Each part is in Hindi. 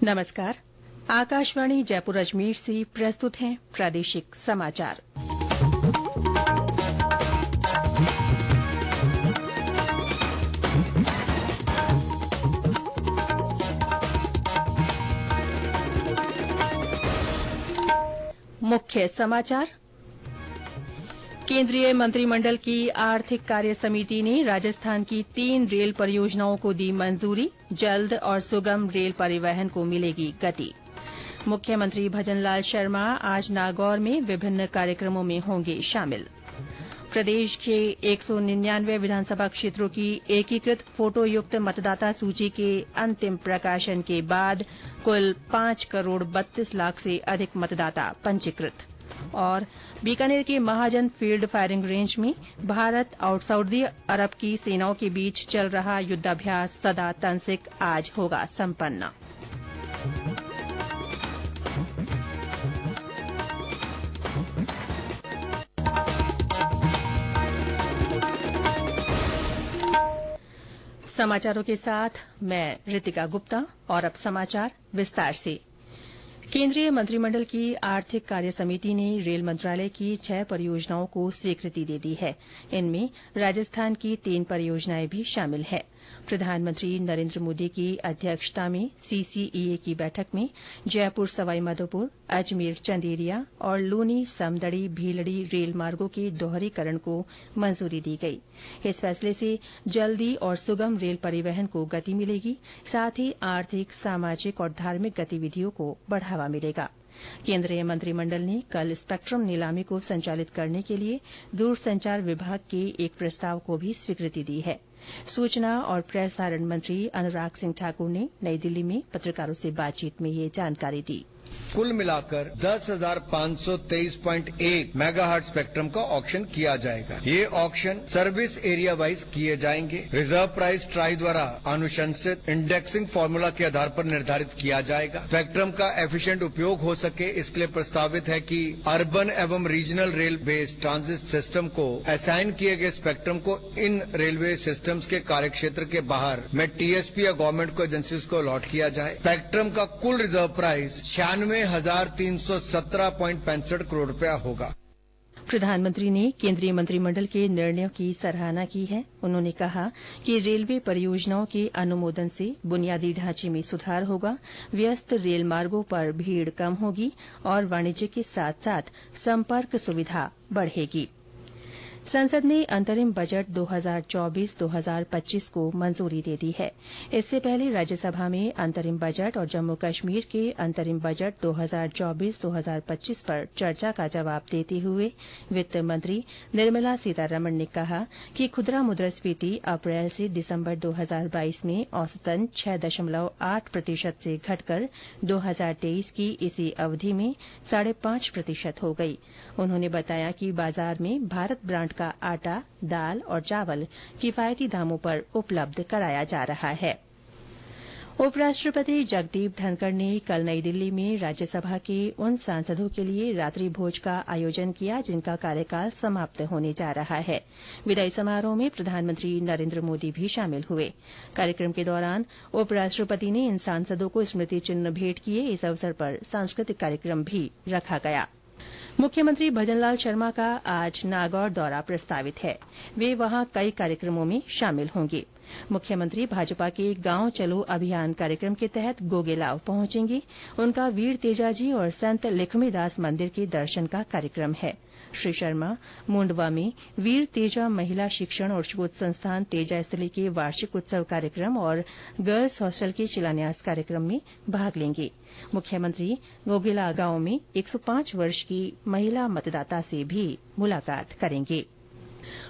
नमस्कार। आकाशवाणी जयपुर अजमेर से प्रस्तुत हैं प्रादेशिक समाचार। मुख्य समाचार। केंद्रीय मंत्रिमंडल की आर्थिक कार्य समिति ने राजस्थान की 3 रेल परियोजनाओं को दी मंजूरी। जल्द और सुगम रेल परिवहन को मिलेगी गति। मुख्यमंत्री भजनलाल शर्मा आज नागौर में विभिन्न कार्यक्रमों में होंगे शामिल। प्रदेश के 199 विधानसभा क्षेत्रों की एकीकृत फोटोयुक्त मतदाता सूची के अंतिम प्रकाशन के बाद कुल 5 करोड़ 32 लाख से अधिक मतदाता पंजीकृत। और बीकानेर के महाजन फील्ड फायरिंग रेंज में भारत और सऊदी अरब की सेनाओं के बीच चल रहा युद्धाभ्यास सदा तनसिक आज होगा संपन्न। समाचारों के साथ मैं ऋतिका गुप्ता। और अब समाचार विस्तार से। केंद्रीय मंत्रिमंडल की आर्थिक कार्य समिति ने रेल मंत्रालय की 6 परियोजनाओं को स्वीकृति दे दी है। इनमें राजस्थान की 3 परियोजनाएं भी शामिल हैं। प्रधानमंत्री नरेंद्र मोदी की अध्यक्षता में सीसीईए की बैठक में जयपुर सवाईमाधोपुर, अजमेर चंदेरिया और लूनी समदड़ी भीलड़ी रेल मार्गों के दोहरीकरण को मंजूरी दी गई। इस फैसले से जल्दी और सुगम रेल परिवहन को गति मिलेगी, साथ ही आर्थिक, सामाजिक और धार्मिक गतिविधियों को बढ़ावा मिलेगा। केंद्रीय मंत्रिमंडल ने कल स्पेक्ट्रम नीलामी को संचालित करने के लिए दूरसंचार विभाग के एक प्रस्ताव को भी स्वीकृति दी है। सूचना और प्रसारण मंत्री अनुराग सिंह ठाकुर ने नई दिल्ली में पत्रकारों से बातचीत में ये जानकारी दी। कुल मिलाकर 10,523.1 मेगाहर्ट्ज स्पेक्ट्रम का ऑक्शन किया जाएगा। ये ऑक्शन सर्विस एरिया वाइज किए जाएंगे। रिजर्व प्राइस ट्राई द्वारा अनुशंसित इंडेक्सिंग फार्मूला के आधार पर निर्धारित किया जाएगा। स्पेक्ट्रम का एफिशिएंट उपयोग हो सके, इसके लिए प्रस्तावित है कि अर्बन एवं regional rail based transit system को असाइन किए गए स्पेक्ट्रम को इन रेलवे सिस्टम्स के कार्यक्षेत्र के बाहर में टीएसपी या गवर्नमेंट को एजेंसीज को अलॉट किया जाए। स्पेक्ट्रम का कुल रिजर्व प्राइस 96,317.65 करोड़ रुपया होगा। प्रधानमंत्री ने केंद्रीय मंत्रिमंडल के निर्णयों की सराहना की है। उन्होंने कहा कि रेलवे परियोजनाओं के अनुमोदन से बुनियादी ढांचे में सुधार होगा, व्यस्त रेल मार्गों पर भीड़ कम होगी और वाणिज्य के साथ साथ संपर्क सुविधा बढ़ेगी। संसद ने अंतरिम बजट 2024-2025 को मंजूरी दे दी है। इससे पहले राज्यसभा में अंतरिम बजट और जम्मू कश्मीर के अंतरिम बजट 2024-2025 पर चर्चा का जवाब देते हुए वित्त मंत्री निर्मला सीतारमण ने कहा कि खुदरा मुद्रास्फीति अप्रैल से दिसंबर 2022 में औसतन 6.8% से घटकर 2023 की इसी अवधि में 5.5% हो गई। उन्होंने बताया कि बाजार में भारत ब्रांड का आटा, दाल और चावल किफायती दामों पर उपलब्ध कराया जा रहा है। उपराष्ट्रपति जगदीप धनखड़ ने कल नई दिल्ली में राज्यसभा के उन सांसदों के लिए रात्रि भोज का आयोजन किया जिनका कार्यकाल समाप्त होने जा रहा है। विदाई समारोह में प्रधानमंत्री नरेंद्र मोदी भी शामिल हुए। कार्यक्रम के दौरान उपराष्ट्रपति ने इन सांसदों को स्मृति चिन्ह भेंट किए। इस अवसर पर सांस्कृतिक कार्यक्रम भी रखा गया। मुख्यमंत्री भजनलाल शर्मा का आज नागौर दौरा प्रस्तावित है। वे वहां कई कार्यक्रमों में शामिल होंगे। मुख्यमंत्री भाजपा के गांव चलो अभियान कार्यक्रम के तहत गोगेलाव पहुंचेंगे। उनका वीर तेजाजी और संत लक्ष्मीदास मंदिर के दर्शन का कार्यक्रम है। श्री शर्मा मुंडवा में वीर तेजा महिला शिक्षण और शोध संस्थान तेजास्थली के वार्षिक उत्सव कार्यक्रम और गर्ल्स हॉस्टल के शिलान्यास कार्यक्रम में भाग लेंगे। मुख्यमंत्री गोगेला गांव में 105 वर्ष की महिला मतदाता से भी मुलाकात करेंगे।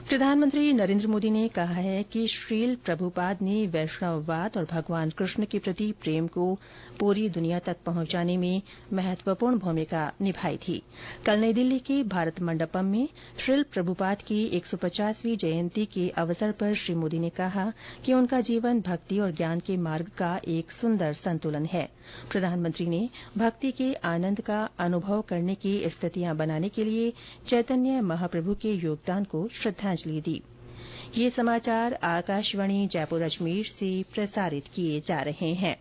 प्रधानमंत्री नरेंद्र मोदी ने कहा है कि श्रील प्रभुपाद ने वैष्णववाद और भगवान कृष्ण के प्रति प्रेम को पूरी दुनिया तक पहुंचाने में महत्वपूर्ण भूमिका निभाई थी। कल नई दिल्ली के भारत मंडपम में श्रील प्रभुपाद की 150वीं जयंती के अवसर पर श्री मोदी ने कहा कि उनका जीवन भक्ति और ज्ञान के मार्ग का एक सुंदर संतुलन है। प्रधानमंत्री ने भक्ति के आनंद का अनुभव करने की स्थितियां बनाने के लिए चैतन्य महाप्रभु के योगदान को श्रद्धांजलि दी। ये समाचार आकाशवाणी जयपुर अजमेर से प्रसारित किए जा रहे हैं।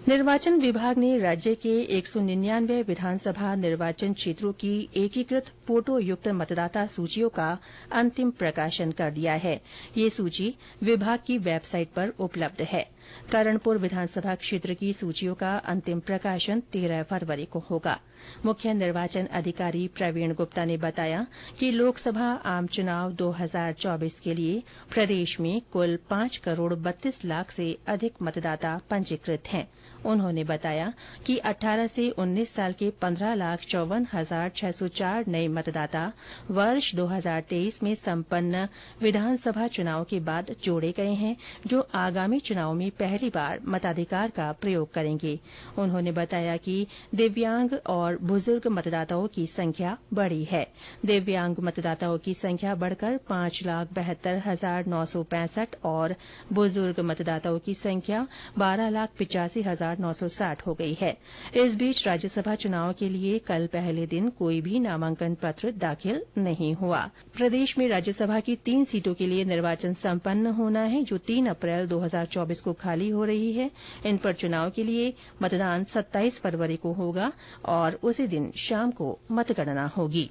निर्वाचन विभाग ने राज्य के 199 विधानसभा निर्वाचन क्षेत्रों की एकीकृत फोटोयुक्त मतदाता सूचियों का अंतिम प्रकाशन कर दिया है। ये सूची विभाग की वेबसाइट पर उपलब्ध है। करणपुर विधानसभा क्षेत्र की सूचियों का अंतिम प्रकाशन 13 फरवरी को होगा। मुख्य निर्वाचन अधिकारी प्रवीण गुप्ता ने बताया कि लोकसभा आम चुनाव 2024 के लिए प्रदेश में कुल 5 करोड़ 32 लाख से अधिक मतदाता पंजीकृत हैं। उन्होंने बताया कि 18 से 19 साल के 15,54,604 नए मतदाता वर्ष 2023 में संपन्न विधानसभा चुनाव के बाद जोड़े गए हैं, जो आगामी चुनाव में पहली बार मताधिकार का प्रयोग करेंगे। उन्होंने बताया कि दिव्यांग और बुजुर्ग मतदाताओं की संख्या बढ़ी है। दिव्यांग मतदाताओं की संख्या बढ़कर 5,72,965 और बुजुर्ग मतदाताओं की संख्या 12,85,960 हो गई है। इस बीच राज्यसभा चुनाव के लिए कल पहले दिन कोई भी नामांकन पत्र दाखिल नहीं हुआ। प्रदेश में राज्यसभा की 3 सीटों के लिए निर्वाचन संपन्न होना है, जो 3 अप्रैल 2024 को खाली हो रही है। इन पर चुनाव के लिए मतदान 27 फरवरी को होगा और उसी दिन शाम को मतगणना होगी।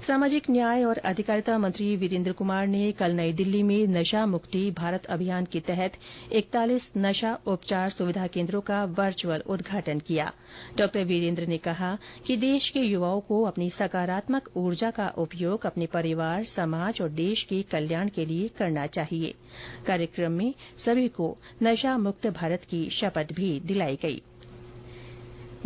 सामाजिक न्याय और अधिकारिता मंत्री वीरेन्द्र कुमार ने कल नई दिल्ली में नशा मुक्ति भारत अभियान के तहत 41 नशा उपचार सुविधा केन्द्रों का वर्चुअल उद्घाटन किया। डॉ वीरेन्द्र ने कहा कि देश के युवाओं को अपनी सकारात्मक ऊर्जा का उपयोग अपने परिवार, समाज और देश के कल्याण के लिए करना चाहिए। कार्यक्रम में सभी को नशा मुक्त भारत की शपथ भी दिलाई गई।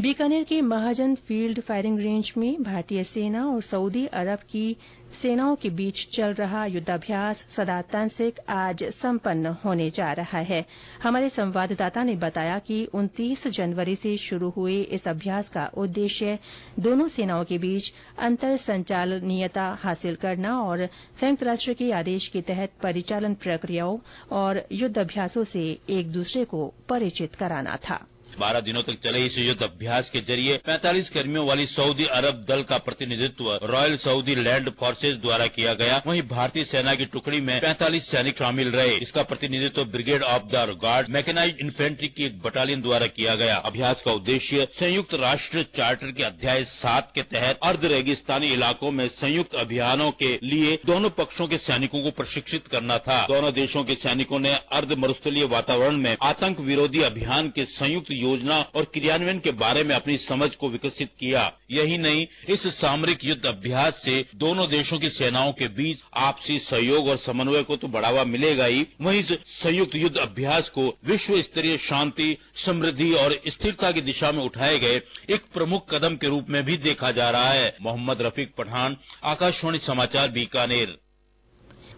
बीकानेर के महाजन फील्ड फायरिंग रेंज में भारतीय सेना और सऊदी अरब की सेनाओं के बीच चल रहा युद्धाभ्यास सदातंसिक आज संपन्न होने जा रहा है। हमारे संवाददाता ने बताया कि 29 जनवरी से शुरू हुए इस अभ्यास का उद्देश्य दोनों सेनाओं के बीच अंतर संचालनीयता हासिल करना और संयुक्त राष्ट्र के आदेश के तहत परिचालन प्रक्रियाओं और युद्धाभ्यासों से एक दूसरे को परिचित कराना था। 12 दिनों तक चले इस युद्ध अभ्यास के जरिए 45 कर्मियों वाली सऊदी अरब दल का प्रतिनिधित्व रॉयल सऊदी लैंड फोर्सेज द्वारा किया गया। वहीं भारतीय सेना की टुकड़ी में 45 सैनिक शामिल रहे। इसका प्रतिनिधित्व brigade of the guard mechanised infantry की एक बटालियन द्वारा किया गया। अभ्यास का उद्देश्य संयुक्त राष्ट्र चार्टर के अध्याय 7 के तहत अर्ध रेगिस्तानी इलाकों में संयुक्त अभियानों के लिए दोनों पक्षों के सैनिकों को प्रशिक्षित करना था। दोनों देशों के सैनिकों ने अर्ध मरुस्थलीय वातावरण में आतंक विरोधी अभियान के संयुक्त योजना और क्रियान्वयन के बारे में अपनी समझ को विकसित किया। यही नहीं, इस सामरिक युद्ध अभ्यास से दोनों देशों की सेनाओं के बीच आपसी सहयोग और समन्वय को तो बढ़ावा मिलेगा ही, वहीं इस संयुक्त युद्ध अभ्यास को विश्व स्तरीय शांति, समृद्धि और स्थिरता की दिशा में उठाए गए एक प्रमुख कदम के रूप में भी देखा जा रहा है। मोहम्मद रफीक पठान, आकाशवाणी समाचार, बीकानेर।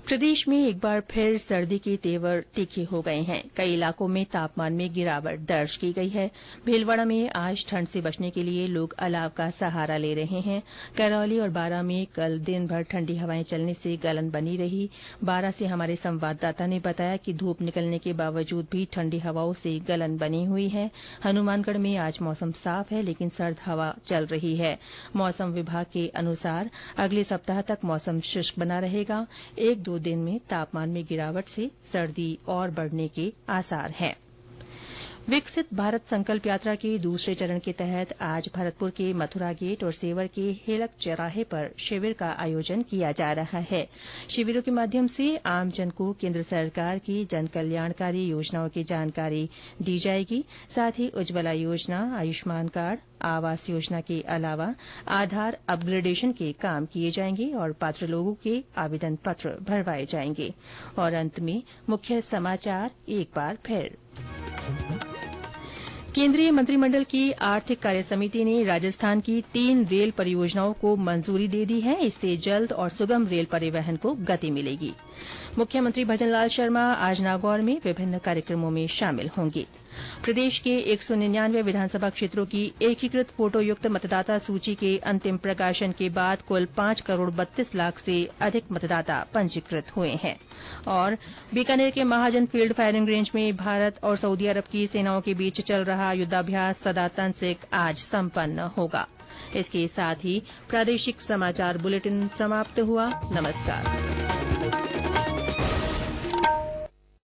प्रदेश में एक बार फिर सर्दी के तेवर तीखे हो गए हैं। कई इलाकों में तापमान में गिरावट दर्ज की गई है। भीलवाड़ा में आज ठंड से बचने के लिए लोग अलाव का सहारा ले रहे हैं। करौली और बारां में कल दिन भर ठंडी हवाएं चलने से गलन बनी रही। बारां से हमारे संवाददाता ने बताया कि धूप निकलने के बावजूद भी ठंडी हवाओं से गलन बनी हुई है। हनुमानगढ़ में आज मौसम साफ है, लेकिन सर्द हवा चल रही है। मौसम विभाग के अनुसार अगले सप्ताह तक मौसम शुष्क बना रहेगा। 1-2 दिन में तापमान में गिरावट से सर्दी और बढ़ने के आसार हैं। विकसित भारत संकल्प यात्रा के दूसरे चरण के तहत आज भरतपुर के मथुरा गेट और सेवर के हेलक चौराहे पर शिविर का आयोजन किया जा रहा है। शिविरों के माध्यम से आमजन को केंद्र सरकार की जन कल्याणकारी योजनाओं की जानकारी दी जाएगी। साथ ही उज्ज्वला योजना, आयुष्मान कार्ड, आवास योजना के अलावा आधार अपग्रेडेशन के काम किए जाएंगे और पात्र लोगों के आवेदन पत्र भरवाए जाएंगे। और अंत में मुख्य समाचार एक बार फिर। केंद्रीय मंत्रिमंडल की आर्थिक कार्य समिति ने राजस्थान की 3 रेल परियोजनाओं को मंजूरी दे दी है। इससे जल्द और सुगम रेल परिवहन को गति मिलेगी। मुख्यमंत्री भजनलाल शर्मा आज नागौर में विभिन्न कार्यक्रमों में शामिल होंगे। प्रदेश के 199 विधानसभा क्षेत्रों की एकीकृत फोटोयुक्त मतदाता सूची के अंतिम प्रकाशन के बाद कुल 5 करोड़ 32 लाख से अधिक मतदाता पंजीकृत हुए हैं। और बीकानेर के महाजन फील्ड फायरिंग रेंज में भारत और सऊदी अरब की सेनाओं के बीच चल रहा युद्धाभ्यास सदातंसिक आज संपन्न होगा। इसके साथ ही प्रादेशिक समाचार बुलेटिन समाप्त हुआ। नमस्कार।